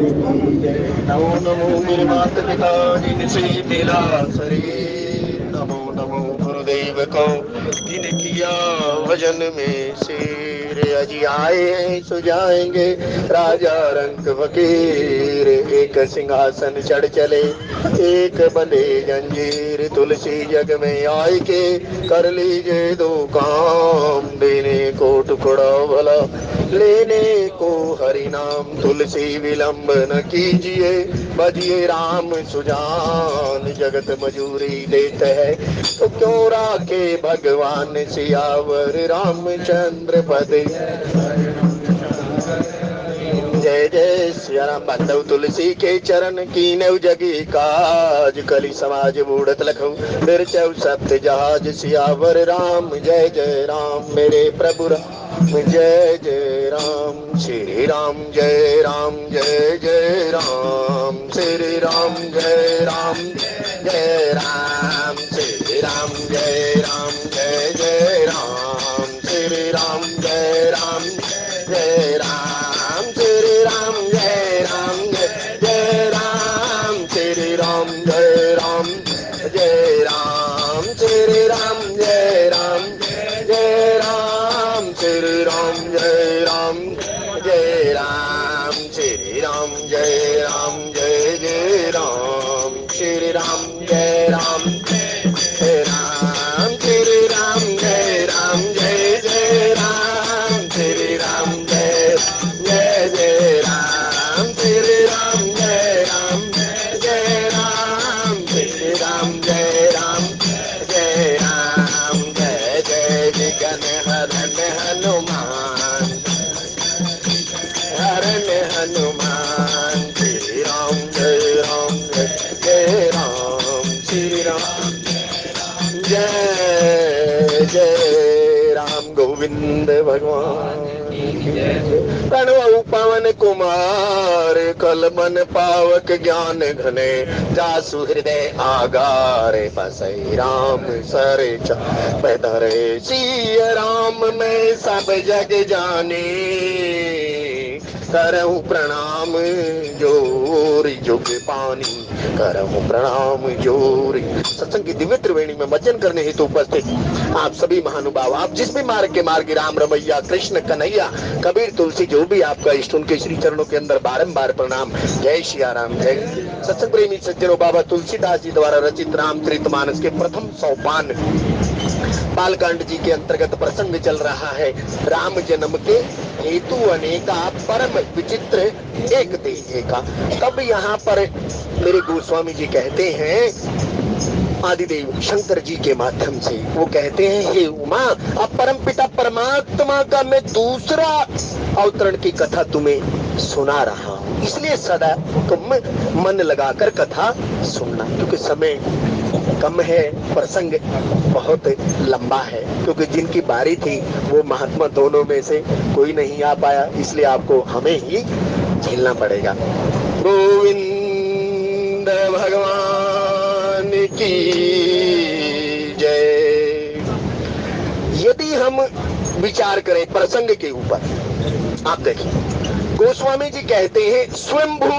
नमो नमो मेरे माता पिता जिनसे मिला शरीर, नमो नमो गुरुदेव को जिन किया भजन में शेर। अजी आए हैं सो जाएंगे राजा रंक फकीर, एक सिंहासन चढ़ चले एक बंधे जंजीर। तुलसी जग में आए के कर लीजिए दो काम, देने को टुकड़ा भला लेने को हरि नाम। तुलसी विलंब न कीजिए बजिए राम सुजान, जगत मजूरी देते है तो क्यों राखे भगवान। सियावर रामचंद्र पद जय जय सिया राम। बांधव तुलसी के चरण की नव जगी काज, कली समाज बूढ़त लखऊ फिर चौ सप्त जहाज। सियावर राम जय जय राम मेरे प्रभु राम जय जय राम। श्री राम जय राम जय जय राम, श्री राम जय राम जय राम, श्री राम जय राम जय जय राम, श्री राम जय राम जय राम, श्री राम जय राम जय राम, श्री राम जय राम जय राम, श्री राम जय राम जय राम, श्री राम जय राम जय राम, श्री राम जय राम जय जय राम, श्री राम जय राम जय राम, श्री राम जय राम जय जय राम, श्री राम जय जय जय राम, श्री राम जय राम जय राम, श्री राम जय राम जय राम। जय जय विघ्न हरण हनुमान, हरण हनुमान, श्री राम जय राम जय राम, श्री राम जय जय राम। गोविंद भगवान प्रणव पवन कुमार, कल मन पावक ज्ञान घने, जासु हृदय आगारे बसई राम सरे धरे। सिय राम में सब जग जाने, करहूँ प्रणाम जोरी जुग पानी, करहूँ प्रणाम जोरी। सत्संग की दिव्य त्रिवेणी में मज्जन करने हेतु उपस्थित आप सभी महानुभाव, आप जिस भी मार्ग के मार्गी राम रमैया कृष्ण कन्हैया कबीर तुलसी जो भी आपका इष्ट, उनके श्री चरणों के अंदर बारंबार प्रणाम। जय श्री राम। जय सत्संग प्रेमी सज्जनों, बाबा तुलसीदास जी द्वारा रचित रामचरितमानस के प्रथम सोपान बालकांड जी के अंतर्गत प्रसंग चल रहा है। राम जन्म के हेतु अनेका परम विचित्र एक देह का। तब यहाँ पर मेरे गोस्वामी जी कहते हैं आदिदेव शंकर जी के माध्यम से, वो कहते हैं हे उमा, अब परम पिता परमात्मा का मैं दूसरा अवतरण की कथा तुम्हें सुना रहा हूँ, इसलिए सदा तुम मन लगाकर कथा सुनना, क्योंकि समय कम है, प्रसंग बहुत लंबा है, क्योंकि जिनकी बारी थी वो महात्मा दोनों में से कोई नहीं आ पाया, इसलिए आपको हमें ही झेलना पड़ेगा। गोविंद भगवान की जय। यदि हम विचार करें प्रसंग के ऊपर, आप देखिए गोस्वामी जी कहते हैं स्वयंभू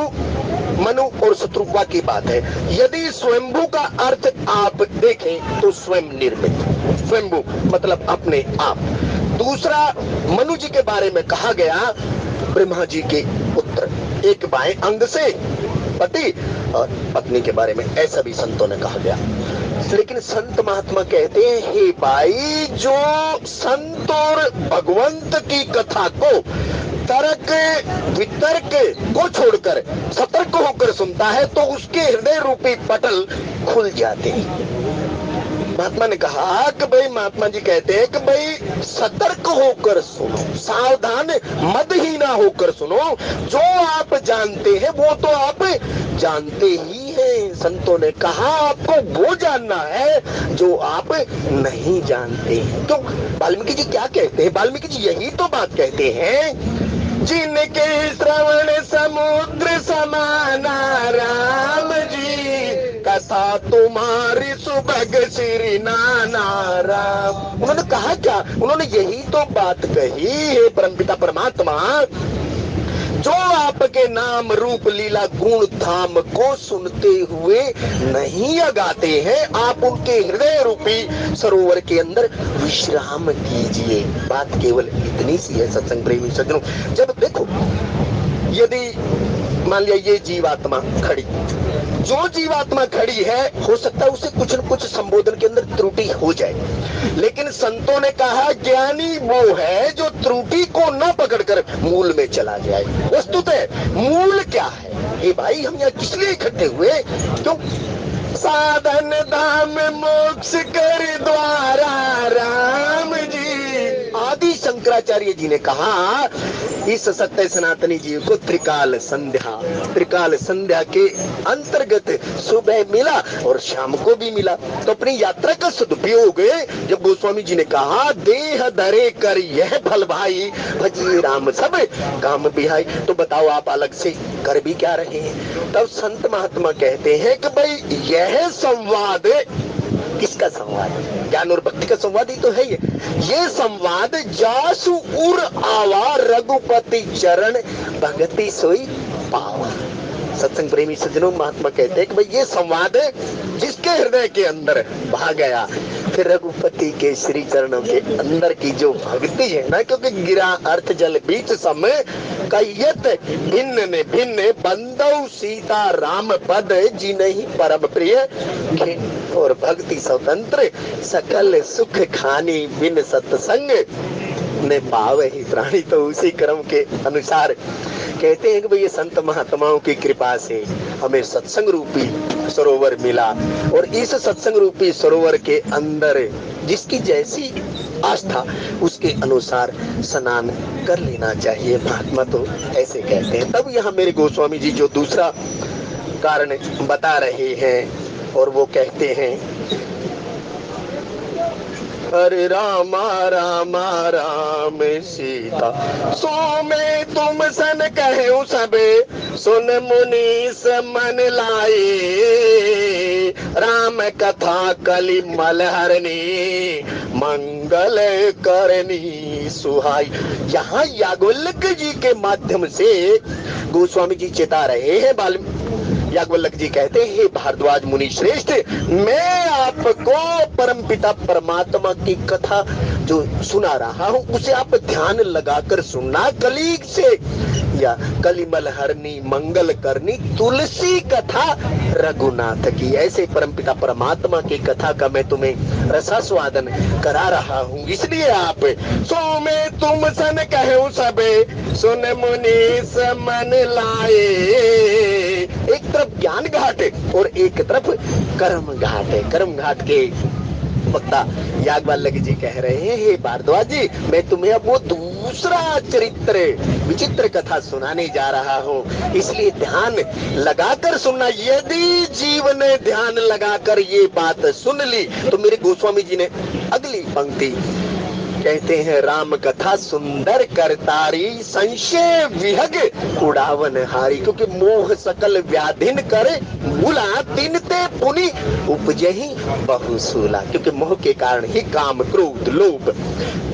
मनु और शत्रुपा की बात है। यदि स्वयंभू का अर्थ आप देखें तो स्वयं निर्मित, स्वयंभू मतलब अपने आप। दूसरा मनु जी के बारे में कहा गया ब्रह्मा जी के पुत्र, एक बाएं अंग से पति और पत्नी के बारे में ऐसा भी संतों ने कहा गया। लेकिन संत महात्मा कहते हैं हे भाई, जो संत और भगवंत की कथा को तर्क वितर्क को छोड़कर सतर्क होकर सुनता है तो उसके हृदय रूपी पटल खुल जाते हैं। महात्मा ने कहा कि भाई, महात्मा जी कहते हैं कि भाई सतर्क होकर सुनो, सावधान मदहीना होकर सुनो। जो आप जानते हैं वो तो आप जानते ही हैं। संतों ने कहा आपको वो जानना है जो आप नहीं जानते हैं। तो वाल्मीकि जी क्या कहते हैं? वाल्मीकि जी यही तो बात कहते हैं, जिनके श्रवण समुद्र समाना राम जी, कथा तुम्हारी सुभग श्री नाना राम। उन्होंने कहा क्या? उन्होंने यही तो बात कही है परमपिता परमात्मा, जो आपके नाम रूप लीला गुण धाम को सुनते हुए नहीं अगाते हैं, आप उनके हृदय रूपी सरोवर के अंदर विश्राम कीजिए। बात केवल इतनी सी है सत्संग प्रेमी सज्जनों। जब देखो, यदि मान लिया ये जीवात्मा खड़ी, जो जीवात्मा खड़ी है, हो सकता है उसे कुछ न कुछ संबोधन के अंदर त्रुटि हो जाए, लेकिन संतों ने कहा ज्ञानी वो है जो त्रुटि को न पकड़कर मूल में चला जाए। वस्तुतः मूल क्या है? हे भाई, हम यहाँ किस लिए इकट्ठे हुए? क्यों? साधन धाम मोक्ष कर द्वारा राम जी। आदि शंकराचार्य जी ने कहा इस सत्य सनातनी जीव को त्रिकाल संध्या के अंतर्गत सुबह मिला और शाम को भी मिला। तो अपनी यात्रा का सदुपयोग जब गोस्वामी जी ने कहा देह धरे कर यह फल भाई भजिए राम सब काम बिहाई, तो बताओ आप अलग से कर भी क्या रहे हैं? तब संत महात्मा कहते हैं कि भाई यह संवाद किसका संवाद? ज्ञान और भक्ति का संवाद ही तो है ये संवाद जासु उर आवा रघुपति चरण भगति सोई पावा। सत्संग प्रेमी सज्जनों, महात्मा कहते हैं कि भाई ये संवाद जिसके हृदय के अंदर भा गया, फिर रघुपति के श्री चरणों के अंदर की जो भक्ति है ना, क्योंकि गिरा अर्थ जल बीच समय कयत भिन्न ने भिन्न बंदौ सीता राम पद जी नहीं परम प्रिय, और भक्ति स्वतंत्र सकल सुख खानी बिन सत्संग ने पावे ही प्राणी। तो उसी क्रम के अनुसार कहते हैं कि भाई ये संत महात्माओं की कृपा से हमें सत्संग रूपी सरोवर मिला, और इस सत्संग रूपी सरोवर के अंदर जिसकी जैसी आस्था उसके अनुसार स्नान कर लेना चाहिए। महात्मा तो ऐसे कहते हैं। तब यहाँ मेरे गोस्वामी जी जो दूसरा कारण बता रहे हैं, और वो कहते हैं हरे रामा रामा राम सीता सो में तुम सन कहूँ सबे सुन मुनीस मन लाए, राम कथा कलि मलहरनी मंगल करनी सुहाई। यहाँ याज्ञवल्क्य जी के माध्यम से गोस्वामी जी चेता रहे हैं। याज्ञवल्क्य जी कहते हैं, हे भारद्वाज मुनि श्रेष्ठ, मैं आपको परमपिता परमात्मा की कथा जो सुना रहा हूँ उसे आप ध्यान लगाकर सुनना। कली से या कलिमल हरनी मंगल करनी तुलसी कथा रघुनाथ की, ऐसे परमपिता परमात्मा की कथा का मैं तुम्हें रसास्वादन करा रहा हूँ। इसलिए आप सो में तुम सन कहूँ सबे सुन मुनीस मन लाए। एक तरफ ज्ञान घाट और एक तरफ कर्म घाट है। कर्म घाट के वक्ता याज्ञवल्क्य जी कह रहे हैं, हे भारद्वाज जी, मैं तुम्हें अब वो दूसरा चरित्र विचित्र कथा सुनाने जा रहा हूँ, इसलिए ध्यान लगाकर सुनना। यदि जीव ने ध्यान लगाकर ये बात सुन ली तो मेरे गोस्वामी जी ने अगली पंक्ति कहते हैं, राम कथा सुंदर करतारी संशय विहग उड़ावन हारी। क्योंकि मोह सकल व्याधिन करे मूला तिनते पुनि उपजहि बहुसूला। क्योंकि मोह के कारण ही काम क्रोध लोभ,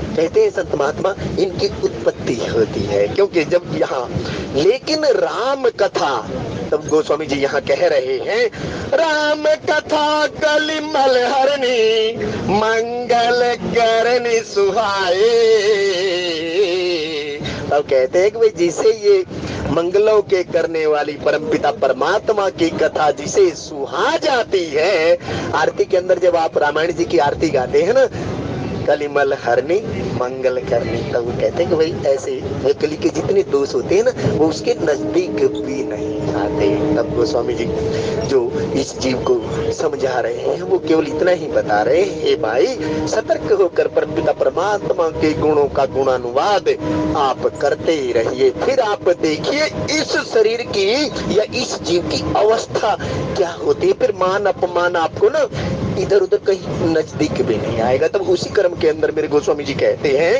कहते हैं संत महात्मा, इनकी उत्पत्ति होती है। क्योंकि जब यहाँ लेकिन राम कथा, तब गोस्वामी जी यहाँ कह रहे हैं, राम कथा कलिमल हरनी मंगल करनी सुहाए। तब कहते हैं कि भाई जिसे ये मंगलों के करने वाली परमपिता परमात्मा की कथा जिसे सुहा जाती है, आरती के अंदर जब आप रामायण जी की आरती गाते हैं ना, कलिमल हरनी मंगल करनी, तब वो कहते हैं कि भाई ऐसे कली के जितने दोष होते हैं ना वो उसके नजदीक भी नहीं आते। तब गोस्वामी जी जो इस जीव को समझा रहे हैं वो केवल इतना ही बता रहे हैं, हे भाई सतर्क होकर परमपिता परमात्मा के गुणों का गुणानुवाद आप करते ही रहिए। फिर आप देखिए इस शरीर की या इस जीव की अवस्था क्या होती है। फिर मान अपमान आपको ना इधर उधर कहीं नजदीक भी नहीं आएगा। तब उसी कर्म के अंदर मेरे गोस्वामी जी कहते हैं,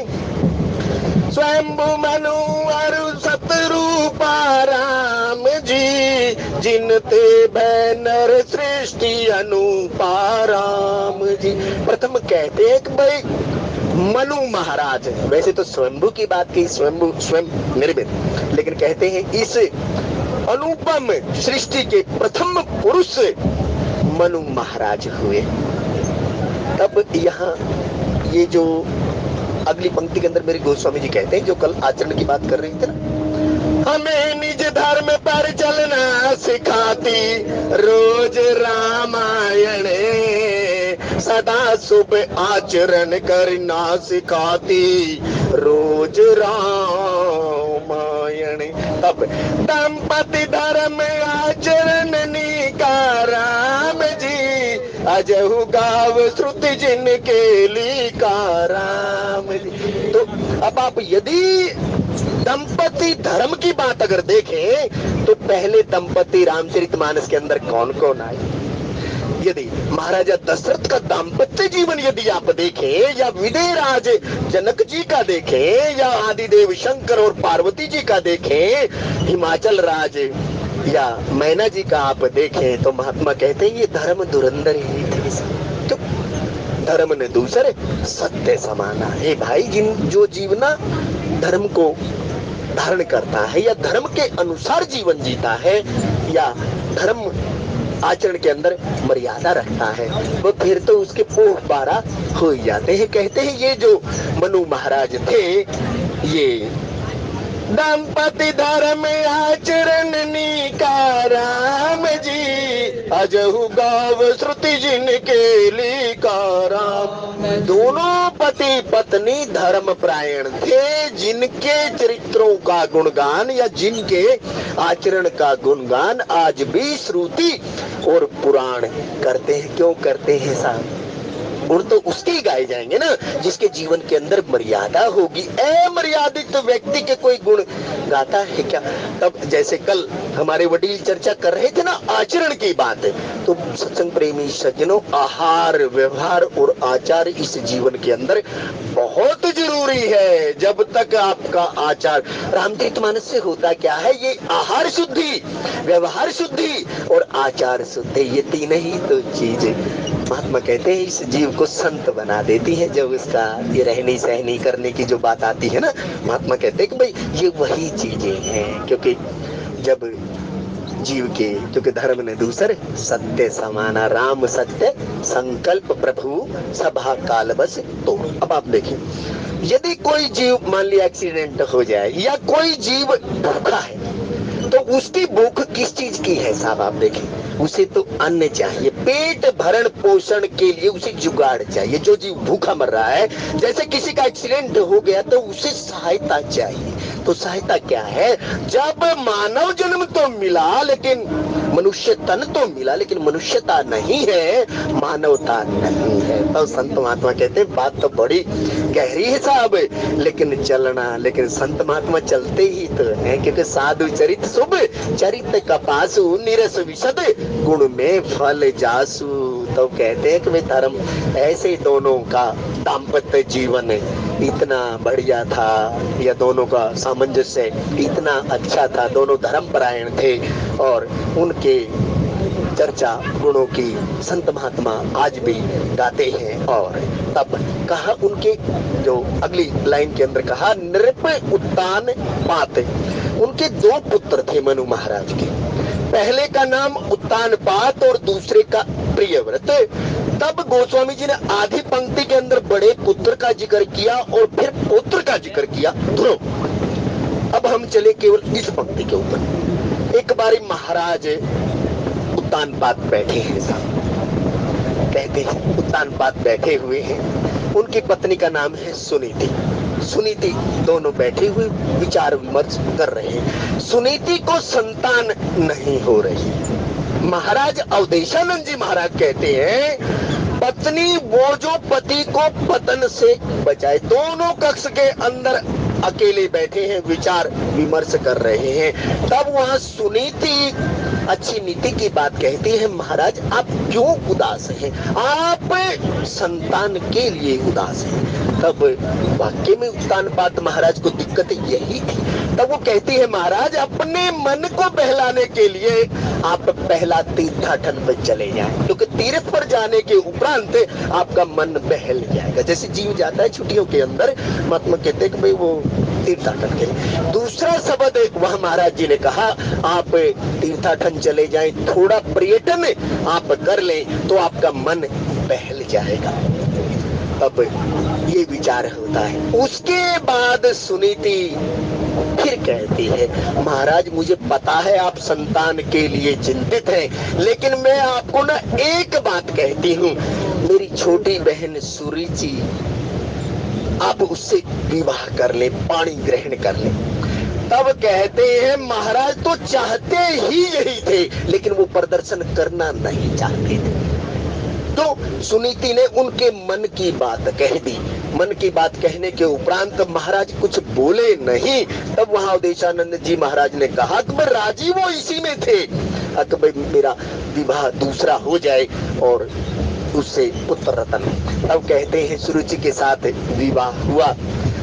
स्वयंभु मनु अरु सतरूपा राम जी जिनते भय नर सृष्टि अनुपा राम जी। प्रथम कहते हैं कि भाई मनु महाराज, वैसे तो स्वयंभू की बात की, स्वयं निर्मित, लेकिन कहते हैं इस अनुपम सृष्टि के प्रथम पुरुष मनु महाराज हुए। तब यहाँ ये जो अगली पंक्ति के अंदर मेरे गोस्वामी जी कहते हैं, जो कल आचरण की बात कर रहे थे ना, हमें निज धर्म पर चलना सिखाती रोज रामायण, सदा शुभ आचरण करना सिखाती रोज रामायण। तब दंपति धर्म आचरण का राम जी, अजहु गाव श्रुति जिनके लिखा राम जी। तो अब आप यदि दंपति धर्म की बात अगर देखें तो पहले दंपति रामचरितमानस के अंदर कौन कौन आए? यदि महाराजा दशरथ का दाम्पत्य जीवन यदि आप देखें, या विदेहराज जनक जी का देखें, या आदिदेव शंकर और पार्वती जी का देखें, हिमाचल राज या मैना जी का आप देखें, तो महात्मा कहते हैं ये धर्म धुरंधर ही थे। तो धर्म ने दूसरे सत्य समाना है भाई। जो जीवना धर्म को धारण करता है या धर्म के अनुसार जीवन जीता है या धर्म आचरण के अंदर मर्यादा रखता है, वो फिर तो उसके पोह बारा हो जाते हैं। कहते हैं ये जो मनु महाराज थे, ये दंपति धर्म आचरण का राम जी, अजहु गाव श्रुति जिनके लिखा राम। दोनों पति पत्नी धर्म प्रायण थे, जिनके चरित्रों का गुणगान या जिनके आचरण का गुणगान आज भी श्रुति और पुराण करते हैं। क्यों करते हैं साहब? गुण तो उसके ही गाए जाएंगे ना जिसके जीवन के अंदर मर्यादा होगी। अमर्यादित व्यक्ति के कोई गुण गाता है क्या? तब जैसे कल हमारे वडील चर्चा कर रहे थे ना आचरण की बात, तो सत्संग प्रेमी सज्जनों, आहार व्यवहार और आचार इस जीवन के अंदर बहुत जरूरी है। जब तक आपका आचार रामचरितमानस से होता क्या है, ये आहार शुद्धि, व्यवहार शुद्धि और आचार शुद्धि, ये तीन ही तो चीजें महात्मा कहते हैं इस जीव को संत बना देती है। जब इसका ये रहनी सहनी करने की जो बात आती है ना, महात्मा कहते हैं कि भाई ये वही चीजें हैं। क्योंकि जब जीव के, क्योंकि धर्म ने दूसरे सत्य समाना, राम सत्य संकल्प प्रभु सभा काल बस। तो अब आप देखिए, यदि कोई जीव मान लिया एक्सीडेंट हो जाए या कोई जीव भूखा है, तो उसकी भूख किस चीज की है साहब? आप देखें, उसे तो अन्न चाहिए, पेट भरण पोषण के लिए उसे जुगाड़ चाहिए। जो जीव भूखा मर रहा है, जैसे किसी का एक्सीडेंट हो गया तो उसे सहायता चाहिए। तो सहायता क्या है? जब मानव जन्म तो मिला लेकिन मनुष्य तन तो मिला, लेकिन मनुष्यता नहीं है, मानवता नहीं है। तो संत महात्मा कहते हैं बात तो बड़ी गहरी है साहब, लेकिन चलना, लेकिन संत महात्मा चलते ही तो है। क्योंकि साधु चरित शुभ चरित कपासु, निरस विशद गुण में फल जासु। तो कहते हैं कि वे धर्म ऐसे दोनों का दाम्पत्य जीवन इतना बढ़िया था, या दोनों का सामंजस्य इतना अच्छा था, दोनों धर्मपरायण थे और उनके चर्चा गुणों की संत महात्मा आज भी गाते हैं। और तब कहा उनके जो अगली लाइन के अंदर कहा, नृप उत्तान पात। उनके दो पुत्र थे मनु महाराज के, पहले का नाम उत्तानपात और दूसरे का प्रियव्रत। तब गोस्वामी जी ने आधी पंक्ति के अंदर बड़े पुत्र का जिक्र किया और फिर पुत्र का जिक्र किया ध्रुव। अब हम चले केवल इस पंक्ति के ऊपर। एक बारी महाराज उत्तानपात बैठे हैं साहब, कहते हैं उत्तानपात बैठे हुए हैं, उनकी पत्नी का नाम है सुनीति। सुनीति दोनों बैठे हुए विचार विमर्श कर रहे हैं। सुनीति को संतान नहीं हो रही। महाराज अवधेशानंद जी महाराज कहते हैं पत्नी वो जो पति को पतन से बचाए। दोनों कक्ष के अंदर अकेले बैठे हैं, विचार विमर्श कर रहे हैं। तब वहां सुनीति अच्छी नीति की बात कहती है, महाराज आप क्यों उदास हैं? आप संतान के लिए उदास हैं। तब वाक्य में उत्तानपात महाराज को दिक्कत यही थी। तब वो कहती है, महाराज अपने मन को बहलाने के लिए आप पहला तीर्थाटन पर चले जाएं, क्योंकि तीर्थ पर जाने के उपरांत आपका मन बहल जाएगा। जैसे जीव जाता है छुट्टियों के अंदर, महात्मा कहते हैं कि भाई वो तीर्थाटन के लिए। दूसरा शब्द वह महाराज जी ने कहा, आप तीर्थाटन चले जाएं, थोड़ा पर्यटन आप कर लें तो आपका मन बहल जाएगा। अब ये विचार होता है। उसके बाद सुनीति फिर कहती है, महाराज मुझे पता है आप संतान के लिए चिंतित हैं, लेकिन मैं आपको ना एक बात कहती हूँ, मेरी छोटी बहन सुरुचि, आप उससे विवाह कर ले, पाणी ग्रहण कर ले। तब कहते हैं महाराज तो चाहते ही यही थे, लेकिन वो प्रदर्शन करना नहीं चाहते थे। तो सुनीति ने उनके मन की बात कह दी। मन की बात कहने के उपरांत महाराज कुछ बोले नहीं। तब वहां अवधेशानंद जी महाराज ने कहा कि राजी वो इसी में थे कि मेरा विवाह दूसरा हो जाए और उससे पुत्र रतन। तब कहते हैं सुरुचि के साथ विवाह हुआ।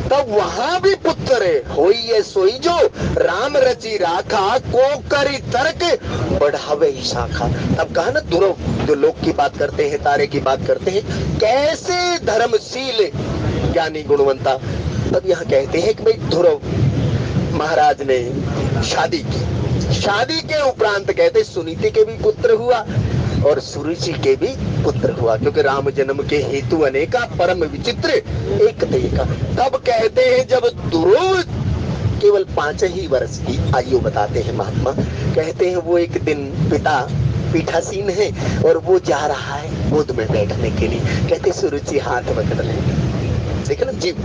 तब वहां भी पुत्र होइए सोई जो राम रची राखा, को करी तर्क बढ़ावे शाखा। तब कहा ना, ध्रुव जो लोक की बात करते हैं, तारे की बात करते हैं, कैसे धर्मशील ज्ञानी गुणवंता। तब यहाँ कहते हैं कि भाई ध्रुव महाराज ने शादी की। शादी के उपरांत कहते सुनीति के भी पुत्र हुआ और सुरुचि के भी पुत्र हुआ, क्योंकि राम जन्म के हेतु अनेका, परम विचित्र एक तेका। तब कहते हैं जब ध्रुव केवल 5 ही वर्ष की आयु बताते हैं महात्मा, कहते हैं वो एक दिन पिता पीठासीन है और वो जा रहा है गोद में बैठने के लिए। कहते सुरुचि हाथ पकड़ ले। देखो ना जीव,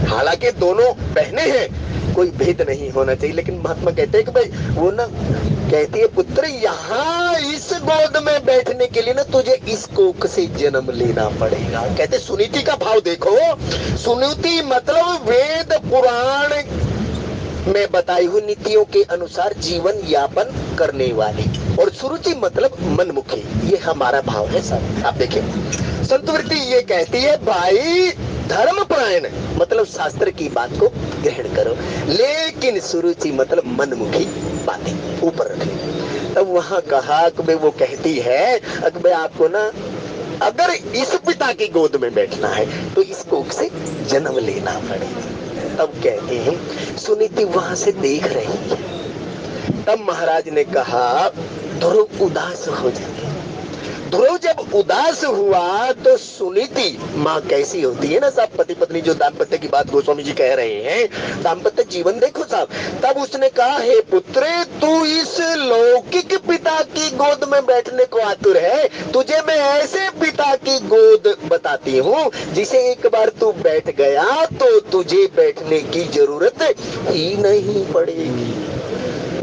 हालांकि दोनों बहनें हैं, कोई भेद नहीं होना चाहिए, लेकिन महात्मा कहते हैं कि भाई वो ना, कहती है पुत्र यहाँ इस गोद में बैठने के लिए ना तुझे इस कोख से जन्म लेना पड़ेगा। कहते सुनीति का भाव देखो, सुनीति मतलब वेद पुराण में बताई हुई नीतियों के अनुसार जीवन यापन करने वाली, और सुरुचि मतलब मनमुखी। ये हमारा भाव है सर। आप देखिए संतवृत्ति ये कहती है भाई धर्म परायण मतलब शास्त्र की बात को ग्रहण करो, लेकिन सुरुचि मतलब मनमुखी बातें ऊपर रखे। तब वहां कहा कि वो कहती है कि आपको ना अगर इस पिता की गोद में बैठना है तो इस कोख से जन्म लेना पड़ेगा। तब कहते हैं सुनीति वहां से देख रही है। तब महाराज ने कहा ध्रुव उदास हो जाए। ध्रुव जब उदास हुआ तो सुनीति माँ कैसी होती है ना साहब, पति पत्नी जो दाम्पत्य की बात गोस्वामी जी कह रहे हैं, दाम्पत्य जीवन देखो साहब। तब उसने कहा हे पुत्र तू इस लौकिक पिता की गोद में बैठने को आतुर है, तुझे मैं ऐसे पिता की गोद बताती हूँ जिसे एक बार तू बैठ गया तो तुझे बैठने की जरूरत ही नहीं पड़ेगी।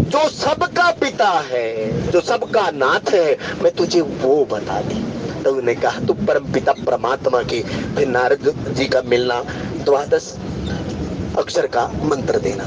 जो सबका पिता है, जो सबका नाथ है, मैं तुझे वो बता दी। तो उन्होंने कहा तू परम पिता परमात्मा की, फिर नारद जी का मिलना, 12 अक्षर का मंत्र देना।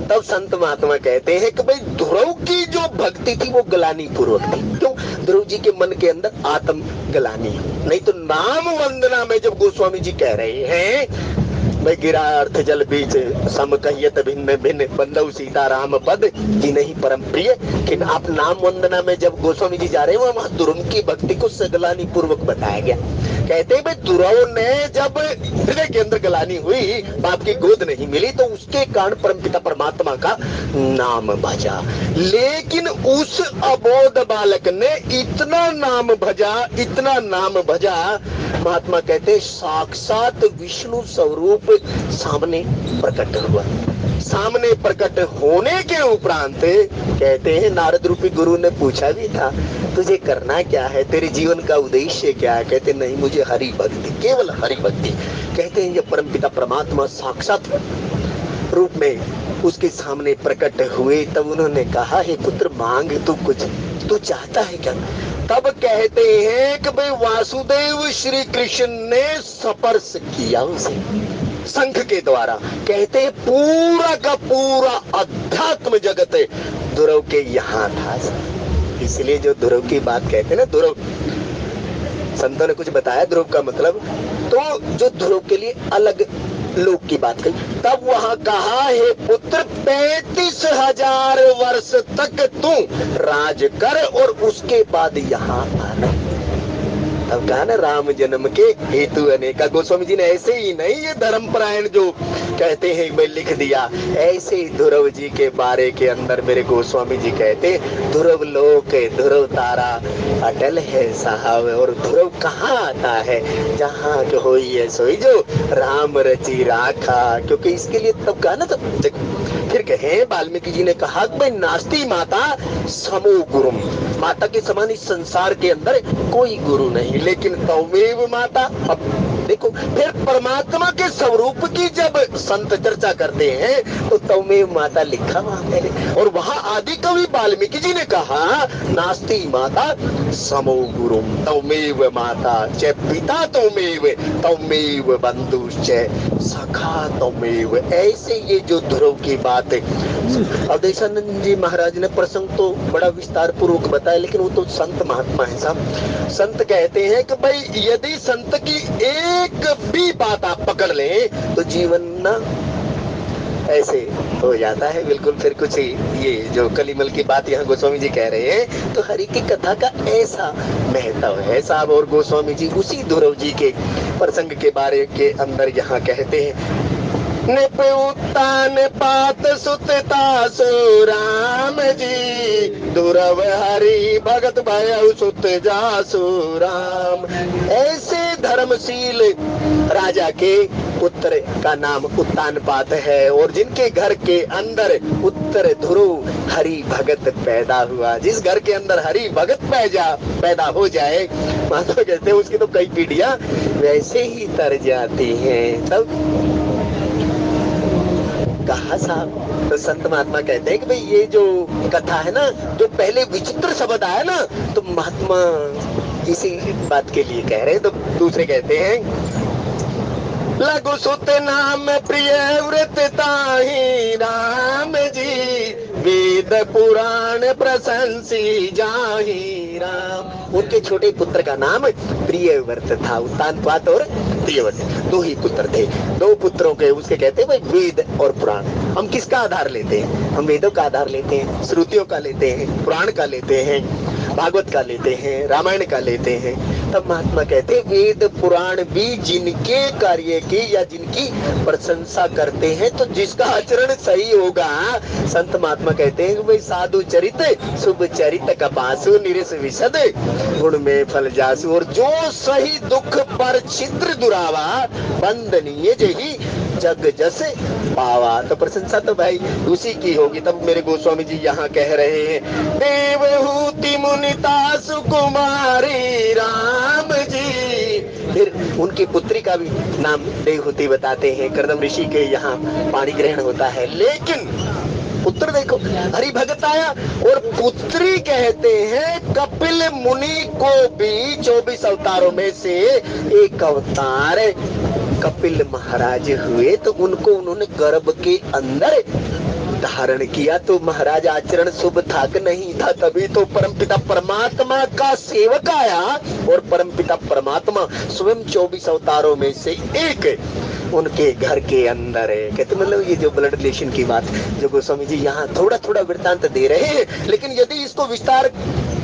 तब संत महात्मा कहते हैं कि भाई ध्रुव की जो भक्ति थी वो गलानी पूर्वक थी। क्यों? ध्रुव जी के मन के अंदर आत्म गलानी, नहीं तो नाम वंदना में जब गोस्वामी जी कह रहे हैं मैं गिरा अर्थ जल बीच सम कहियत भिन्न भिन्न बंदौ सीता राम पद जी नहीं परम प्रिय। कि आप नाम वंदना में जब गोस्वामी जी जा रहे हैं वहां ध्रुव की भक्ति को सगलानी पूर्वक बताया गया। कहते हैं भाई ध्रुव ने जब हृदय के अंदर गलानी हुई, बाप की गोद नहीं मिली, तो उसके कारण परमपिता परमात्मा का नाम भजा। लेकिन उस अबोध बालक ने इतना नाम भजा, इतना नाम भजा, महात्मा कहते साक्षात विष्णु स्वरूप सामने प्रकट हुआ। सामने प्रकट होने के उपरांत कहते हैं नारद रूपी गुरु ने पूछा भी था तुझे करना क्या है, तेरे जीवन का उद्देश्य क्या है? कहते नहीं मुझे हरि भक्ति, केवल हरि भक्ति। कहते हैं जब परमपिता परमात्मा साक्षात रूप में उसके सामने प्रकट हुए तब उन्होंने कहा हे पुत्र मांग तू कुछ, तू चाहता है क्या? तब कहते हैं कि भाई वासुदेव श्री कृष्ण ने स्पर्श किया उसे शंख के द्वारा। कहते हैं पूरा का पूरा अध्यात्म जगत ध्रुव के यहाँ था। इसलिए जो ध्रुव की बात कहते हैं ना, ध्रुव संतों ने कुछ बताया ध्रुव का मतलब, तो जो ध्रुव के लिए अलग लोक की बात कही। तब वहां कहा, हे पुत्र 35,000 वर्ष तक तू राज कर और उसके बाद यहाँ आना। तब कहा ना, राम जन्म के हेतु अनेका। गोस्वामी जी ने ऐसे ही नहीं, ये धर्मपरायण जो कहते हैं मैं लिख दिया, ऐसे ही ध्रुव जी के बारे के अंदर मेरे गोस्वामी जी कहते, ध्रुव लोक ध्रुव तारा अटल है साहब। और ध्रुव कहाँ आता है, जहाँ जो हो ये सोई जो राम रची राखा। क्योंकि इसके लिए तब कहा ना, तब देखो फिर कहे वाल्मीकि जी ने कहा, भाई नास्ति माता समो गुरुम, माता के समान इस संसार के अंदर कोई गुरु नहीं, लेकिन तौमेव माता। अब देखो फिर परमात्मा के स्वरूप की जब संत चर्चा करते हैं तो तौमेव माता लिखा वहां पहले, और वहां आदि कवि वाल्मीकि जी ने कहा, नास्ति माता समो गुरुम तौमेव माता च पिता तौमेव तौमेव बंधुश्च सखा तौमेव। ऐसे ये जो ध्रुव की बात है, अवधेशानंद जी महाराज ने प्रसंग तो बड़ा विस्तार पूर्वक बताया, लेकिन वो तो संत महात्मा है साहब। संत कहते हैं कि भाई यदि संत की एक भी बात आप पकड़ लें तो जीवन ना ऐसे हो जाता है बिल्कुल। फिर कुछ ये जो कलिमल की बात यहाँ गोस्वामी जी कह रहे हैं, तो हरि की कथा का ऐसा महत्व है साहब। और गोस्वामी जी उसी ध्रुव जी के प्रसंग के बारे के अंदर यहाँ कहते हैं, निप उत्तान पात सुतता सो राम जी, ध्रुव हरि भगत भय सुत जासु राम। ऐसे धर्मशील राजा के पुत्र का नाम उत्तान पात है, और जिनके घर के अंदर उत्तर ध्रुव हरि भगत पैदा हुआ। जिस घर के अंदर हरि भगत पैदा हो जाए, मानो कहते हैं उसकी तो कई पीढ़ियां वैसे ही तर जाती हैं। तब कहा साहब, तो संत महात्मा कहते हैं कि भाई ये जो कथा है ना, जो पहले विचित्र शब्द आया ना, तो महात्मा इसी बात के लिए कह रहे हैं। तो दूसरे कहते हैं, लघु सुत नाम प्रिय व्रत ताहि राम जी, वेद पुराण प्रशंसी जाहि राम। उनके छोटे पुत्र का नाम प्रियव्रत था, उत्तानपात और प्रियव्रत, दो ही पुत्र थे। दो पुत्रों के उसके कहते हैं भाई वेद और पुराण। हम किसका आधार लेते हैं? हम वेदों का आधार लेते हैं, श्रुतियों का लेते हैं, पुराण का लेते हैं, भागवत का लेते हैं, रामायण का लेते हैं। तब महात्मा कहते हैं वेद पुराण भी जिनके कार्य की या जिनकी प्रशंसा करते हैं, तो जिसका आचरण सही होगा, संत महात्मा कहते हैं भाई साधु चरित शुभ चरित कपासु निरस विशद गुण में फल जासु। और जो सही दुख पर छिद्र दुरावा बंदनीय जही जग जस पावा। तो प्रशंसा तो भाई उसी की होगी। तब मेरे गोस्वामी जी यहाँ कह रहे हैं, देवहूति मुनिता सुकुमारी राम जी। फिर उनकी पुत्री का भी नाम देवहूति बताते हैं। कर्दम ऋषि के यहाँ पाणी ग्रहण होता है, लेकिन पुत्र देखो हरि भगत आया। और पुत्री कहते हैं कपिल मुनि को भी 24 अवतारों में से एक अवतार कपिल महाराज हुए, तो उनको उन्होंने गर्भ के अंदर धारण किया। तो महाराज आचरण शुभ था कि नहीं था? तभी तो परमपिता परमात्मा का सेवक आया, और परमपिता परमात्मा स्वयं 24 अवतारों में से एक उनके घर के अंदर है। कहते मतलब ये जो ब्लड रिलेशन की बात जो गोस्वामी जी यहाँ थोड़ा थोड़ा वृत्तांत दे रहे हैं, लेकिन यदि इसको विस्तार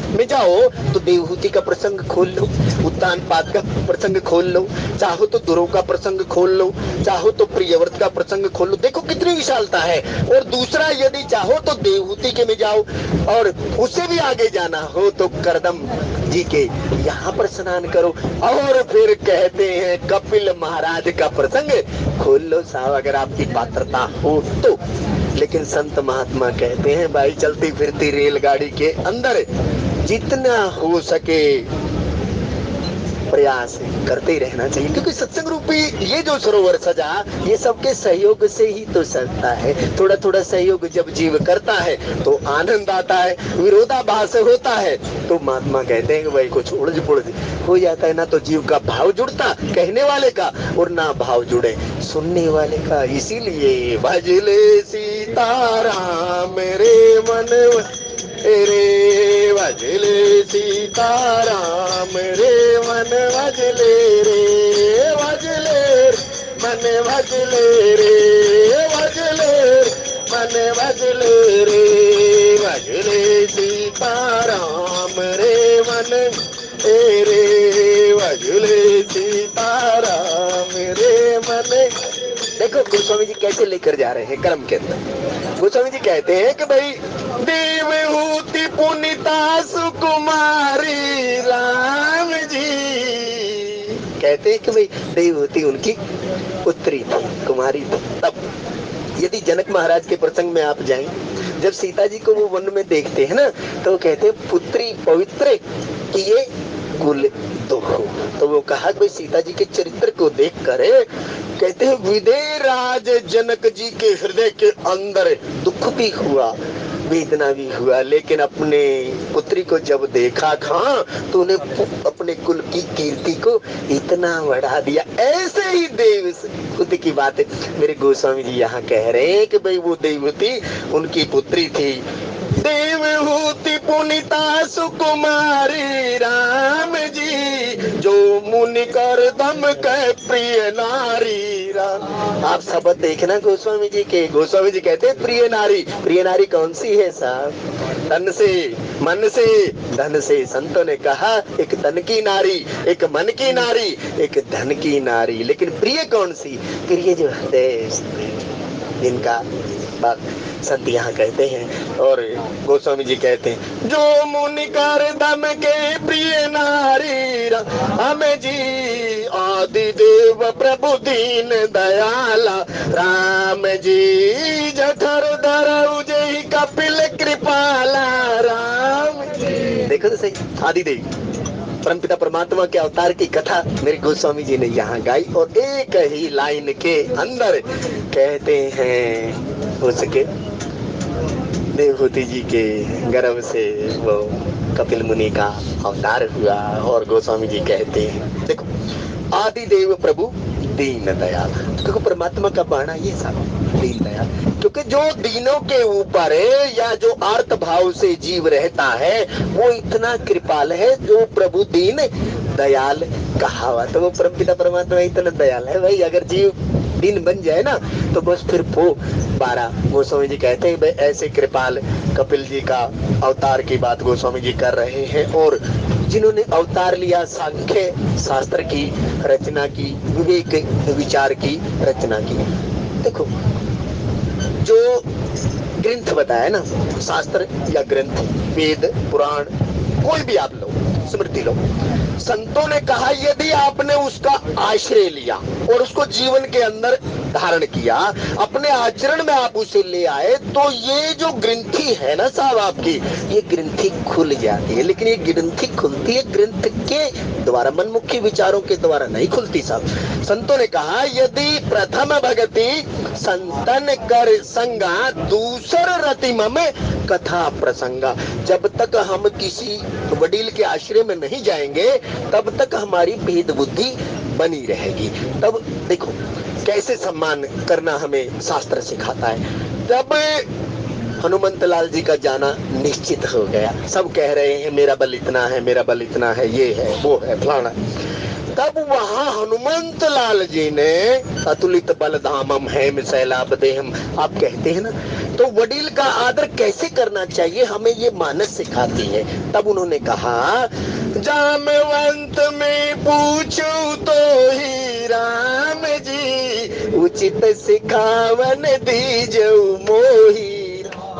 में जाओ तो देवहूति का प्रसंग खोल लो, उत्तानपाद का प्रसंग खोल लो, चाहो तो ध्रुव का प्रसंग खोल लो, चाहो तो प्रियव्रत का प्रसंग खोल लो। देखो कितनी विशालता है। और दूसरा यदि चाहो तो देवहूति के में जाओ, और उससे भी आगे जाना हो तो करदम जी के यहाँ पर स्नान करो। और फिर कहते हैं कपिल महाराज का प्रसंग खोल लो साहब, अगर आपकी पात्रता हो तो। लेकिन संत महात्मा कहते हैं भाई चलती फिरती रेलगाड़ी के अंदर जितना हो सके प्रयास करते ही रहना चाहिए, क्योंकि सत्संग रूपी ये जो सरोवर सजा ये सबके सहयोग से ही तो सजता है। थोड़ा थोड़ा सहयोग जब जीव करता है तो आनंद आता है, विरोधाभास होता है तो महात्मा कहते हैं कि भाई कुछ उलझ पुलझ हो जाता है। ना तो जीव का भाव जुड़ता कहने वाले का, और ना भाव जुड़े सुनने वाले का। इसीलिए भजले सीताराम रे मन रे, भजले सीताराम रे मन भजले रे, भजले मन मन भजले रे, भजले मन भजले रे, भजले सीताराम रे मन रे, भजले सीताराम रे मन। देखो गोस्वामी जी कैसे लेकर जा रहे हैं कर्म के अंदर। गोस्वामी जी कहते हैं कि भाई देवहूति पुनीता सुकुमारी राम जी, कहते हैं कि भाई देवहूति उनकी पुत्री थी, कुमारी थी। तब यदि जनक महाराज के प्रसंग में आप जाएं, जब सीता जी को वो वन में देखते हैं ना, तो कहते हैं पुत्री पवित्र किए कुल दुख। तो वो कहा भाई सीता जी के चरित्र को देख कर कहते हैं विदेह राज जनक जी के हृदय के अंदर दुख भी हुआ, वेदना भी हुआ, लेकिन अपने पुत्री को जब देखा खां तो उन्हें अपने कुल की कीर्ति को इतना बढ़ा दिया। ऐसे ही देव खुद की बात है मेरे गोस्वामी जी यहाँ कह रहे हैं कि भाई वो देवहूति उनकी पुत्री थी। देवहूति पुनीता सुकुमारी राम जी, जो मुनि कर दम के प्रिय नारी राम। आप शब्द देखना गोस्वामी जी के। गोस्वामी जी कहते हैं प्रिय नारी। प्रिय नारी कौन सी है साहब? तन से, मन से, धन से। संतों ने कहा एक तन की नारी, एक मन की नारी, एक धन की नारी, लेकिन प्रिय कौन सी? प्रिय जो हृदय जिनका संत यहाँ कहते हैं। और गोस्वामी जी कहते हैं जो मुनि कर दम के प्रिय नारी हमें जी, आदि देव प्रभु दीन दयाला राम जी, जठर धर उजई कपिल कृपाला राम जी। देखो तो सही, आदि देव परमपिता परमात्मा के अवतार की कथा मेरे गोस्वामी जी ने यहाँ गाई। और एक ही लाइन के अंदर कहते हैं उसके देवहूति जी के गर्भ से वो कपिल मुनि का अवतार हुआ। और गोस्वामी जी कहते हैं देखो आदि देव प्रभु दीन दयाल। देखो परमात्मा का बाणा ये सब दीन दयाल, क्योंकि जो दीनों के ऊपर या जो आर्त भाव से जीव रहता है वो इतना कृपाल है, जो प्रभु दीन दयाल कहा हुआ। तो वो परमपिता परमात्मा इतना दयाल है भाई, अगर जीव दिन बन जाए ना तो बस फिर वो 12। गोस्वामी जी कहते हैं भाई ऐसे कृपाल कपिल जी का अवतार की बात गोस्वामी जी कर रहे हैं। और जिन्होंने अवतार लिया सांख्य शास्त्र की रचना की, विवेक विचार की रचना की। देखो जो ग्रंथ बताया ना, शास्त्र या ग्रंथ, वेद पुराण कोई भी आप लो, स्मृति लो, संतों ने कहा यदि आपने उसका आश्रय लिया और उसको जीवन के अंदर धारण किया, अपने आचरण में आप उसे ले आए, तो ये जो ग्रंथि है ना साहब आपकी, ये ग्रंथि खुल जाती है। लेकिन ये ग्रंथि खुलती है ग्रंथ के द्वारा, मनमुखी विचारों के द्वारा नहीं खुलती साहब। संतों ने कहा यदि प्रथम भगति संतन कर संगा, दूसर रतिम में कथा प्रसंगा। जब तक हम किसी वडील के आश्रय में नहीं जाएंगे तब तक हमारी भेद बुद्धि बनी रहेगी। तब देखो कैसे सम्मान करना हमें शास्त्र सिखाता है। तब हनुमंत लाल जी का जाना निश्चित हो गया। सब कह रहे हैं मेरा बल इतना है, मेरा बल इतना है, ये है वो है फलाना। तब वहां हनुमंत लाल जी ने अतुलित बल धामम है मिसैलाब देहम, आप कहते हैं ना, तो वडील का आदर कैसे करना चाहिए हमें ये मानस सिखाती है। तब उन्होंने कहा जामवंत में पूछूं तो ही राम जी, उचित सिखावन दीजो मोही।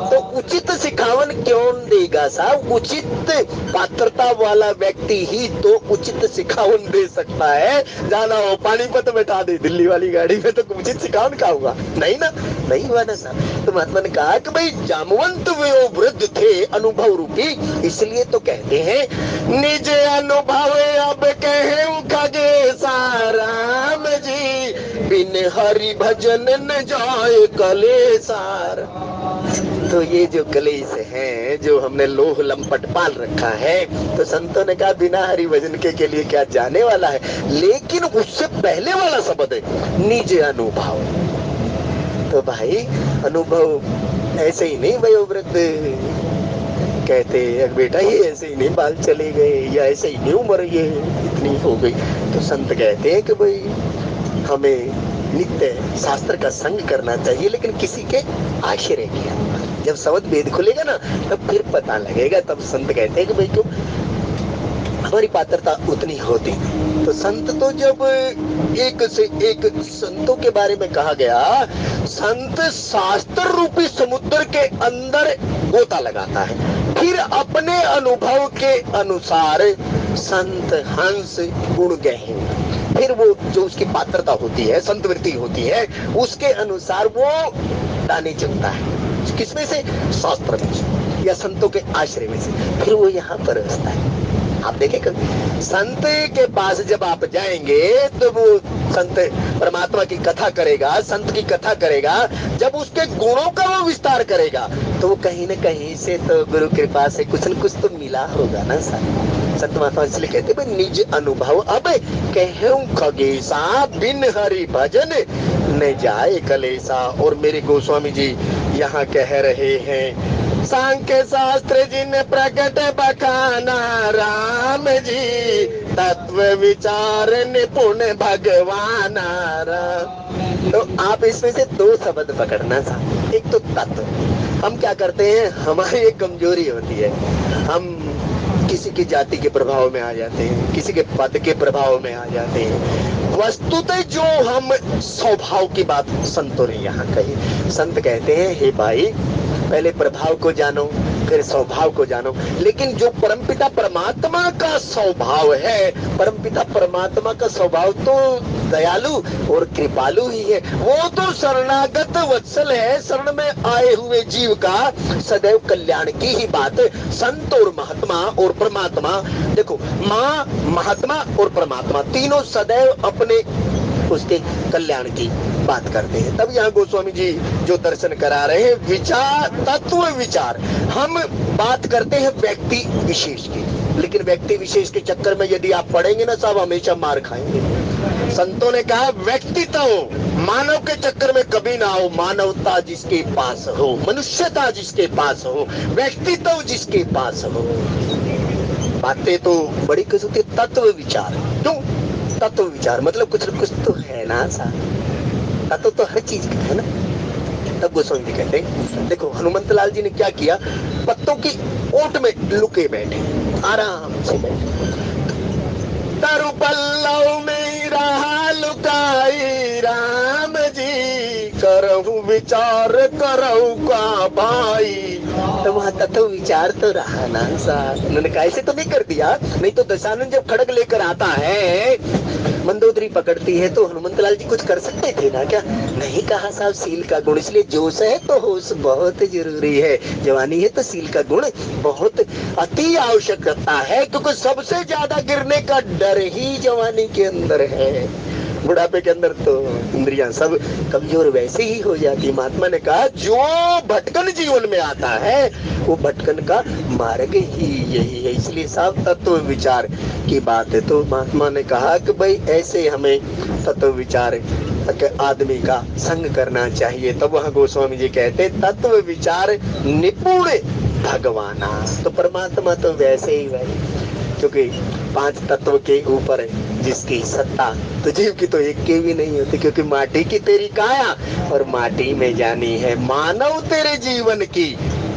तो उचित सिखावन क्यों देगा साहब? उचित पात्रता वाला व्यक्ति ही तो उचित सिखावन दे सकता है। जाना हो पानीपत बैठा दे दिल्ली वाली गाड़ी में तो उचित सिखावन का होगा? नहीं ना, नहीं हुआ ना साहब। तो महात्मा ने कहा कि भाई जामवंत वो वृद्ध थे अनुभव रूपी, इसलिए तो कहते हैं निज अनुभव अब कहे खगेसा राम जी, बिन हरि भजन न जाए कलेसार। तो ये जो कलेश है, जो हमने लोह लंपट पाल रखा है, तो संतों ने कहा बिना हरि भजन के लिए क्या जाने वाला है। लेकिन उससे पहले वाला शब्द है निज अनुभव। तो भाई अनुभव ऐसे ही नहीं भाई वृद्ध कहते बेटा ये ऐसे ही नहीं बाल चले गए, या ऐसे ही नहीं उम्र ये इतनी हो गई। तो संत कहते हैं कि भाई हमें नित्य शास्त्र का संग करना चाहिए, लेकिन किसी के आश्रय किया। जब शब्द वेद खुलेगा ना तब फिर पता लगेगा। तब संत कहते हैं कि भाई क्यों हमारी पात्रता उतनी होती। तो संत तो जब एक से एक संतों के बारे में कहा गया, संत शास्त्र रूपी समुद्र के अंदर गोता लगाता है, फिर अपने अनुभव के अनुसार संत हंस गुण गहन, फिर वो जो उसकी पात्रता होती है, संत वृत्ति होती है, उसके अनुसार वो दाने चुनता है। किसमें से? शास्त्र में से या संतों के आश्रय में से, फिर वो यहाँ पर रहता है। आप देखें कभी संत के पास जब आप जाएंगे तो वो संत परमात्मा की कथा करेगा, संत की कथा करेगा, जब उसके गुणों का वो विस्तार करेगा तो वो कहीं न कहीं से तो गुरु कृपा से कुछ न कुछ तो मिला होगा ना सर। संत महात्मा इसलिए कहते भाई निज अनुभव अब कहूं खगेशा, बिन हरि भजन न जाए कलेसा। और मेरे गोस्वामी जी यहाँ कह रहे हैं, सांख्य शास्त्र जिन प्रकट बखाना, राम जी तत्व विचार निपुण भगवान राम। तो आप इसमें से दो शब्द पकड़ना था। एक तो तत्व, हम क्या करते हैं, हमारी एक कमजोरी होती है, हम किसी की जाति के प्रभाव में आ जाते हैं, किसी के पद के प्रभाव में आ जाते हैं। वस्तुतः जो हम स्वभाव की बात संतों ने यहाँ कही। संत कहते हैं हे भाई पहले प्रभाव को जानो फिर स्वभाव को जानो, लेकिन जो परमपिता परमात्मा का स्वभाव है, परमपिता परमात्मा का स्वभाव तो दयालु और कृपालु ही है। वो तो शरणागत वत्सल है, शरण में आए हुए जीव का सदैव कल्याण की ही बात। संत और महात्मा और परमात्मा, देखो माँ महात्मा और परमात्मा तीनों सदैव अपने उसके कल्याण की बात करते हैं। तब यहाँ गोस्वामी जी जो दर्शन करा रहे हैं, विचार तत्व विचार, हम बात करते हैं व्यक्ति विशेष की, लेकिन व्यक्ति विशेष के चक्कर में यदि आप पढ़ेंगे ना सब हमेशा मार खाएंगे। संतों ने कहा व्यक्तित्व मानव के चक्कर में कभी ना हो, मानवता जिसके पास हो, मनुष्यता जिसके पास हो, व्यक्तित्व जिसके पास हो। बातें तो बड़ी कुछ होती, तत्व विचार क्यों? तत्व विचार मतलब कुछ न कुछ तो है ना सा, तत्व तो हर चीज का है ना। तब गोस्वामी जी कहते हैं देखो हनुमंत लाल जी ने क्या किया, पत्तों की ओट में लुके बैठे, आराम से बैठे, तरु पल्लव में रहा लुकाई, राम जी करहु विचार करहु का भाई। तो वहाँ तत्व विचार तो रहा ना सा। उन्होंने कहा ऐसे तो नहीं कर दिया, नहीं तो दशानन जब खड़ग लेकर आता है, मंदोदरी पकड़ती है, तो हनुमंत लाल जी कुछ कर सकते थे ना क्या? नहीं कहा साहब सील का गुण, इसलिए जोश है तो होश बहुत जरूरी है, जवानी है तो सील का गुण बहुत अति आवश्यकता है, क्योंकि सबसे ज्यादा गिरने का डर ही जवानी के अंदर है। बुढ़ापे के अंदर तो इंद्रियां सब कमजोर वैसे ही हो जाती। महात्मा ने कहा जो भटकन जीवन में आता है वो भटकन का मार्ग ही यही है, इसलिए साफ तत्व विचार की बात है। तो महात्मा ने कहा कि भाई ऐसे हमें तत्व विचार आदमी का संग करना चाहिए। तब वहाँ गोस्वामी जी कहते तत्व विचार निपुण भगवाना। तो परमात्मा तो वैसे ही भाई, क्योंकि पांच तत्व के ऊपर जिसकी सत्ता, तो जीव की तो एक की भी नहीं होती, क्योंकि माटी की तेरी काया और माटी में जानी है, मानव तेरे जीवन की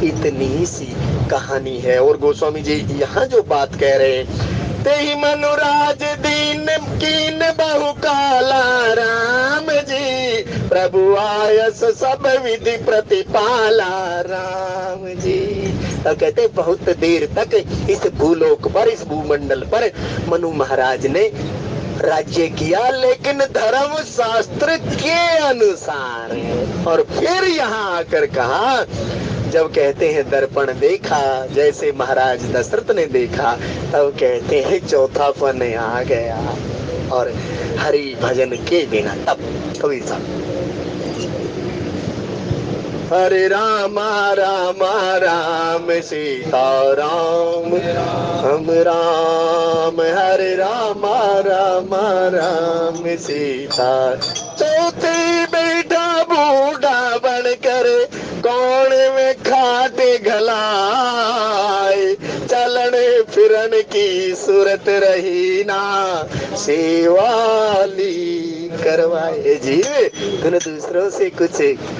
इतनी सी कहानी है। और गोस्वामी जी यहाँ जो बात कह रहे हैं, तेहि मनुराज दीन कीन बहु काला, राम जी प्रभु आयस सब विधि प्रतिपाला, राम जी। तो कहते बहुत देर तक इस भूलोक पर, इस भूमंडल पर मनु महाराज ने राज्य किया, लेकिन धर्म शास्त्र के अनुसार। और फिर यहाँ आकर कहा, जब कहते हैं दर्पण देखा जैसे महाराज दशरथ ने देखा, तब कहते हैं चौथापन आ गया। और हरि भजन के बिना तब कभी साहब हरे रामा रामा राम सीता राम, हम राम हरे रामा रामा राम सीता। चौथी बैठा बूढ़ा बनकर कौन में खाटे गलाए, चलन फिरन की सूरत रही ना सेवाली करवाए जीव, तूने दूसरों से कुछ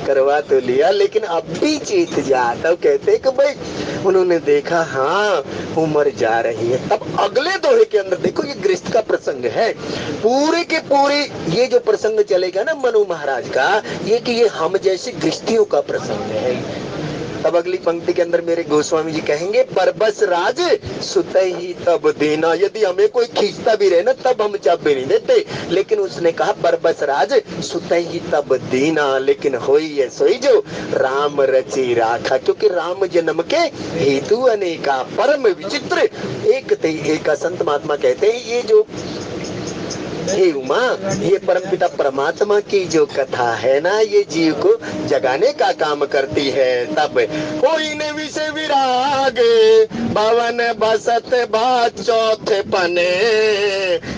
करवा तो लिया लेकिन अब भी चेत जा। तब कहते कि भाई उन्होंने देखा हाँ उम्र जा रही है। तब अगले दोहे के अंदर देखो, ये गृहस्थ का प्रसंग है पूरे के पूरे। ये जो प्रसंग चलेगा ना मनु महाराज का, ये कि ये हम जैसे गृहस्थियों का प्रसंग है। तब अगली पंक्ति के अंदर मेरे गोस्वामी जी कहेंगे, बरबस राज सुत ही तब दीना। यदि हमें कोई खींचता भी रहे ना तब हम चाप भी नहीं देते, लेकिन उसने कहा बरबस राज सुत ही तब दीना, लेकिन होई है सोई जो राम रची राखा। क्योंकि राम जन्म के हेतु अनेका परम विचित्र एक संत महात्मा कहते हैं, ये जो हे उमा, ये परमपिता परमात्मा की जो कथा है ना, ये जीव को जगाने का काम करती है। तब कोई ने विषय विराग भवन बसत बात चौथे पने,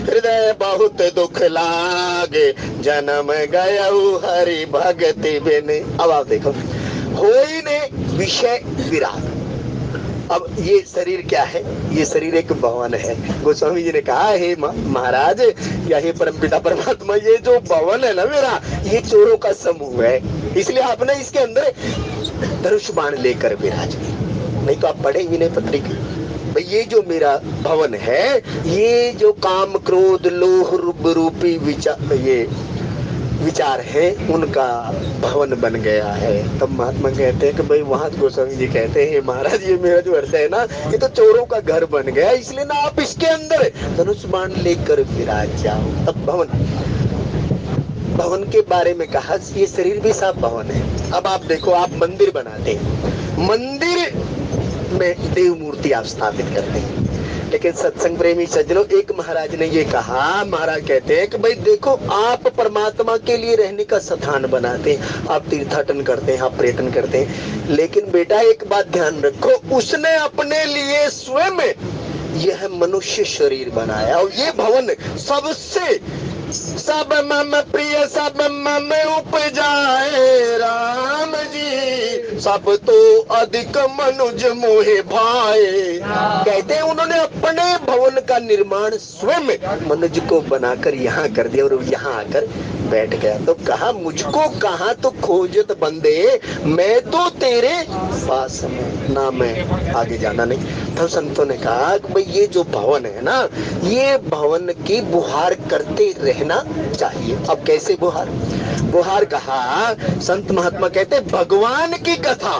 हृदय बहुत दुख लागे जन्म गयऊ हरि भगति बिन। अब आप देखो, होई ने विषय विराग। अब ये शरीर क्या है? ये शरीर एक भवन है। गोस्वामी जी ने कहा, हे महाराज या हे परमपिता परमात्मा, ये जो भवन है ना मेरा, ये चोरों का समूह है, इसलिए आप ना इसके अंदर धनुष बाण लेकर विराज, नहीं तो आप पढ़े भी नहीं पत्रिका। ये जो मेरा भवन है, ये जो काम क्रोध लोह रूपी विचार है, उनका भवन बन गया है। तब महात्मा कहते हैं कि भाई वहां गोस्वामी जी कहते हैं, महाराज ये मेरा जो हृदय है ना, ये तो चोरों का घर बन गया, इसलिए ना आप इसके अंदर धनुष बाण लेकर विराज जाओ। तब भवन के बारे में कहा, ये शरीर भी सब भवन है। अब आप देखो, आप मंदिर बनाते हैं, मंदिर में देव मूर्ति आप स्थापित करते हैं, लेकिन सत्संग प्रेमी सज्जनों, एक महाराज ने ये कहा, महाराज कहते हैं कि भाई देखो, आप परमात्मा के लिए रहने का स्थान बनाते हैं, आप तीर्थाटन करते हैं, आप पर्यटन करते हैं, लेकिन बेटा एक बात ध्यान रखो, उसने अपने लिए स्वयं यह मनुष्य शरीर बनाया, और ये भवन सबसे सब मम प्रिय सब मम उपजाए राम जी, सब तो अधिक मनुज मोहे भाए। कहते हैं उन्होंने अपने भवन का निर्माण स्वयं मनुज को बनाकर यहाँ कर दिया और यहाँ आकर बैठ गया। तो कहा, मुझको कहाँ तो खोजत बंदे, मैं तो तेरे पास हूँ ना, मैं आगे जाना नहीं। तब संतों ने कहा कि भाई ये जो भवन है ना, ये भवन की बुहार करते रहना चाहिए। अब कैसे बुहार कहा, संत महात्मा कहते भगवान की कथा,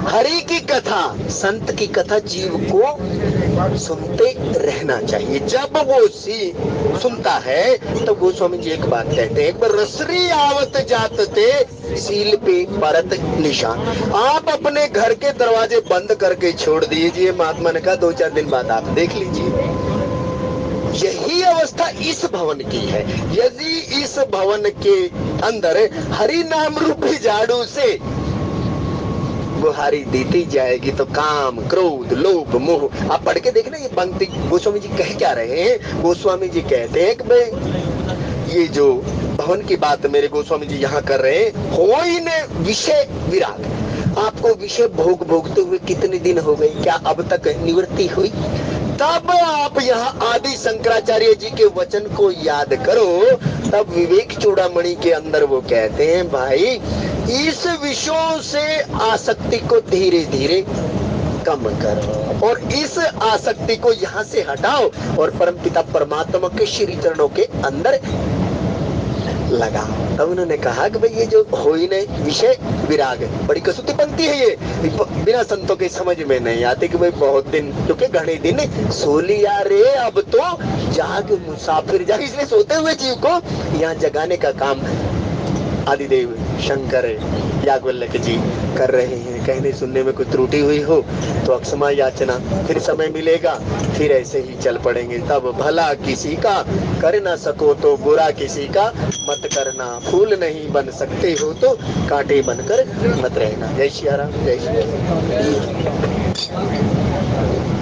हरि की कथा, संत की कथा जीव को सुनते रहना चाहिए। जब वो सुनता है तो गोस्वामी जी एक बात कहते हैं, एक बार रसरी आवत जात थे सील पे परत निशान। आप अपने घर के दरवाजे बंद करके छोड़ दीजिए, महात्मा ने कहा 2-4 दिन बाद आप देख लीजिए। यही अवस्था इस भवन की है। यदि इस भवन के अंदर हरि नाम रूपी झाड़ू से बुहारी देती जाएगी तो काम क्रोध लोभ मोह, आप पढ़ के देखना ये पंक्ति गोस्वामी जी कह क्या रहे हैं। गोस्वामी जी कहते हैं कि भाई ये जो भवन की बात मेरे गोस्वामी जी यहाँ कर रहे हैं, होई ने विषय विराग। आपको विषय भोगते हुए कितने दिन हो गए, क्या अब तक निवृत्ति हुई? तब आप यहाँ आदि शंकराचार्य जी के वचन को याद करो। तब विवेक चूड़ामणि के अंदर वो कहते हैं, भाई इस विषयों से आसक्ति को धीरे धीरे कम करो और इस आसक्ति को यहाँ से हटाओ और परमपिता परमात्मा के श्री चरणों के अंदर लगाओ। तब उन्होंने कहा कि भाई ये जो होई ने विषय विराग, बड़ी कसूती पंक्ति है ये, बिना संतों के समझ में नहीं आती कि भाई बहुत दिन, क्योंकि घने दिन सो लिया रे, अब तो जाग मुसाफिर जाग। इसलिए सोते हुए जीव को यहाँ जगाने का काम आदिदेव शंकर याज्ञवल्क्य जी कर रहे हैं। कहने सुनने में कोई त्रुटि हुई हो तो अक्षमा याचना, फिर समय मिलेगा फिर ऐसे ही चल पड़ेंगे। तब भला किसी का कर ना सको तो बुरा किसी का मत करना, फूल नहीं बन सकते हो तो कांटे बनकर मत रहना। जय श्री राम, जय श्री राम।